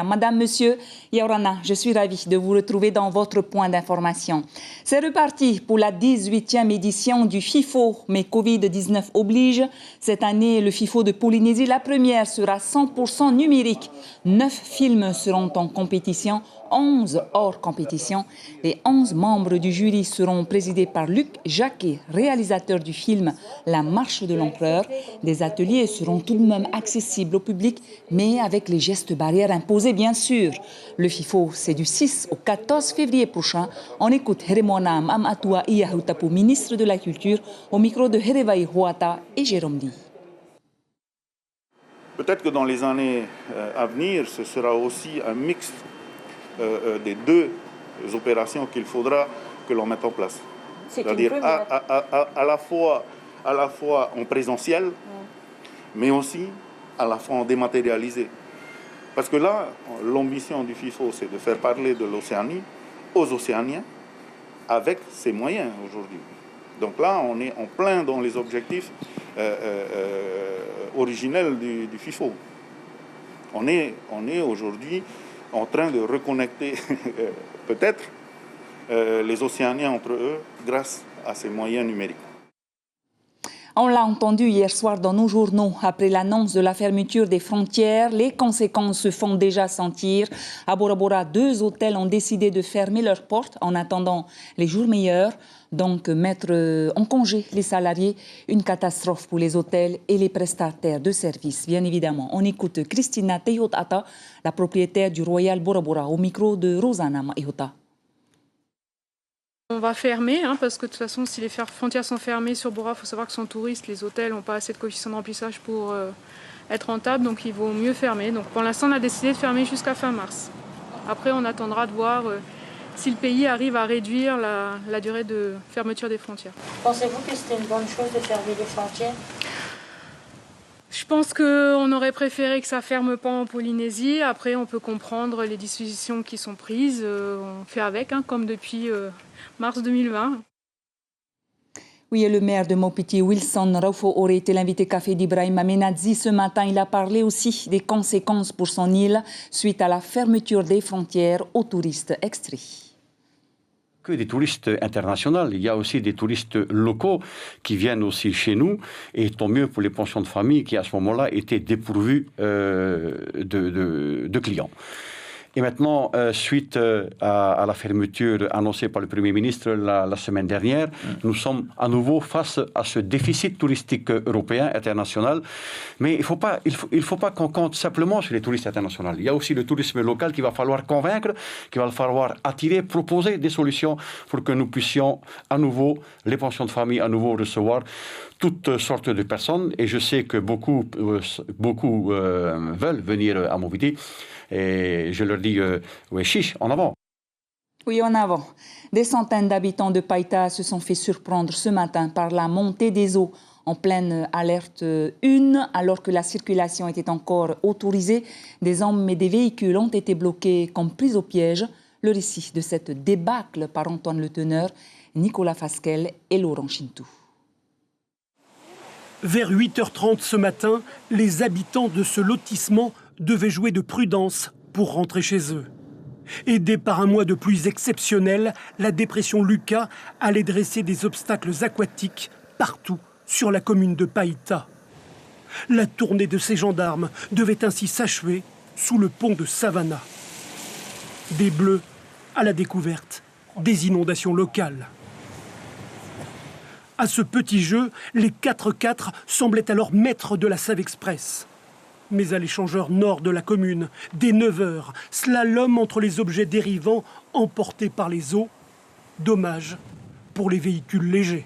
Madame, Monsieur, Yaurana, je suis ravie de vous retrouver dans votre point d'information. C'est reparti pour la 18e édition du FIFO, mais Covid-19 oblige. Cette année, le FIFO de Polynésie, la première sera 100% numérique. 9 films seront en compétition, 11 hors compétition. Les 11 membres du jury seront présidés par Luc Jacquet, réalisateur du film La Marche de l'Empereur. Des ateliers seront tout de même accessibles au public, mais avec les gestes barrières imposés, bien sûr. Le FIFO, c'est du 6 au 14 février prochain. On écoute Heremona Amatua Iahutapu, ministre de la Culture, au micro de Herevai Huata et Jérôme Lee. Peut-être que dans les années à venir, ce sera aussi un mix des deux opérations qu'il faudra que l'on mette en place. C'est-à-dire à la fois en présentiel, mais aussi à la fois en dématérialisé. Parce que là, l'ambition du FIFO, c'est de faire parler de l'Océanie aux Océaniens avec ses moyens aujourd'hui. Donc là, on est en plein dans les objectifs originels du FIFO. On est aujourd'hui en train de reconnecter peut-être les Océaniens entre eux grâce à ces moyens numériques. On l'a entendu hier soir dans nos journaux. Après l'annonce de la fermeture des frontières, les conséquences se font déjà sentir. À Bora Bora, 2 hôtels ont décidé de fermer leurs portes en attendant les jours meilleurs. Donc, mettre en congé les salariés, une catastrophe pour les hôtels et les prestataires de services, bien évidemment. On écoute Christina Teyot-Ata, la propriétaire du Royal Bora Bora, au micro de Rosanna Maihota. On va fermer, parce que de toute façon, si les frontières sont fermées sur Bora, il faut savoir que sans touristes, les hôtels n'ont pas assez de coefficient de remplissage pour être rentables, donc il vaut mieux fermer. Donc pour l'instant, on a décidé de fermer jusqu'à fin mars. Après, on attendra de voir si le pays arrive à réduire la durée de fermeture des frontières. Pensez-vous que c'était une bonne chose de fermer les frontières ? Je pense qu'on aurait préféré que ça ne ferme pas en Polynésie. Après, on peut comprendre les dispositions qui sont prises. On fait avec, comme depuis mars 2020. Oui, et le maire de Mopiti, Wilson Raufo, aurait été l'invité café d'Ibrahim Amenadzi. Ce matin, il a parlé aussi des conséquences pour son île suite à la fermeture des frontières aux touristes extraits. Que des touristes internationaux, il y a aussi des touristes locaux qui viennent aussi chez nous, et tant mieux pour les pensions de famille qui à ce moment-là étaient dépourvues de clients. Et maintenant, suite à la fermeture annoncée par le Premier ministre la semaine dernière, nous sommes à nouveau face à ce déficit touristique européen, international. Mais il faut pas qu'on compte simplement sur les touristes internationaux. Il y a aussi le tourisme local qu'il va falloir convaincre, qu'il va falloir attirer, proposer des solutions pour que nous puissions à nouveau, les pensions de famille, à nouveau recevoir toutes sortes de personnes. Et je sais que beaucoup veulent venir à Mopiti. Et je leur dis, ouais, chiche, en avant. Oui, en avant. Des centaines d'habitants de Païta se sont fait surprendre ce matin par la montée des eaux en pleine alerte 1, alors que la circulation était encore autorisée. Des hommes et des véhicules ont été bloqués comme pris au piège. Le récit de cette débâcle par Antoine Le Teneur, Nicolas Fasquelle et Laurent Chintou. Vers 8h30 ce matin, les habitants de ce lotissement devaient jouer de prudence pour rentrer chez eux. Aidée par un mois de pluie exceptionnel, la dépression Lucas allait dresser des obstacles aquatiques partout sur la commune de Païta. La tournée de ces gendarmes devait ainsi s'achever sous le pont de Savannah. Des bleus à la découverte des inondations locales. À ce petit jeu, les 4x4 semblaient alors maîtres de la Save Express. Mais à l'échangeur nord de la commune, dès 9h, slalom entre les objets dérivants emportés par les eaux. Dommage pour les véhicules légers.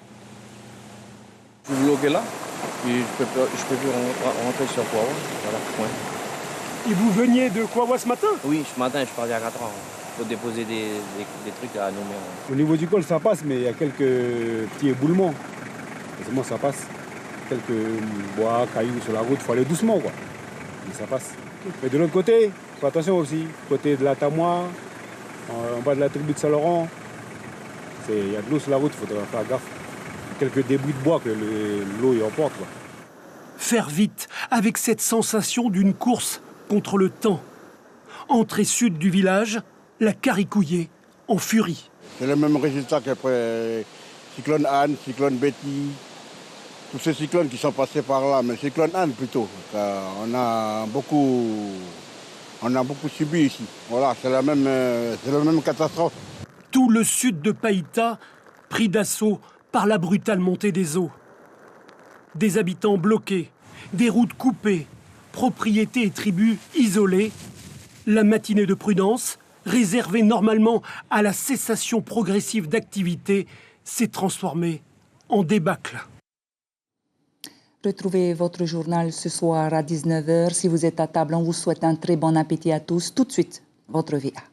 Je suis bloqué là, puis je peux plus rentrer sur Kwawa. Voilà, ouais. Et vous veniez de Kwawa ce matin? Oui, ce matin, je suis parti à 4h. Il faut déposer des trucs à nommer. Au niveau du col, ça passe, mais il y a quelques petits éboulements. Moi, ça passe. Quelques bois, cailloux sur la route, il faut aller doucement, quoi. Mais ça passe. Mais de l'autre côté, faut attention aussi. Côté de la Tamois, en bas de la tribu de Saint-Laurent, il y a de l'eau sur la route, il faudra faire gaffe. Quelques débris de bois que l'eau y emporte, quoi. Faire vite, avec cette sensation d'une course contre le temps. Entrée sud du village, la Caricouillée en furie. C'est le même résultat qu'après cyclone Anne, cyclone Betty, tous ces cyclones qui sont passés par là, mais cyclone Anne plutôt. On a beaucoup subi ici. Voilà, c'est la même catastrophe. Tout le sud de Païta pris d'assaut par la brutale montée des eaux. Des habitants bloqués, des routes coupées, propriétés et tribus isolées. La matinée de prudence, réservée normalement à la cessation progressive d'activité, s'est transformée en débâcle. Retrouvez votre journal ce soir à 19h. Si vous êtes à table, on vous souhaite un très bon appétit à tous. Tout de suite, votre VA.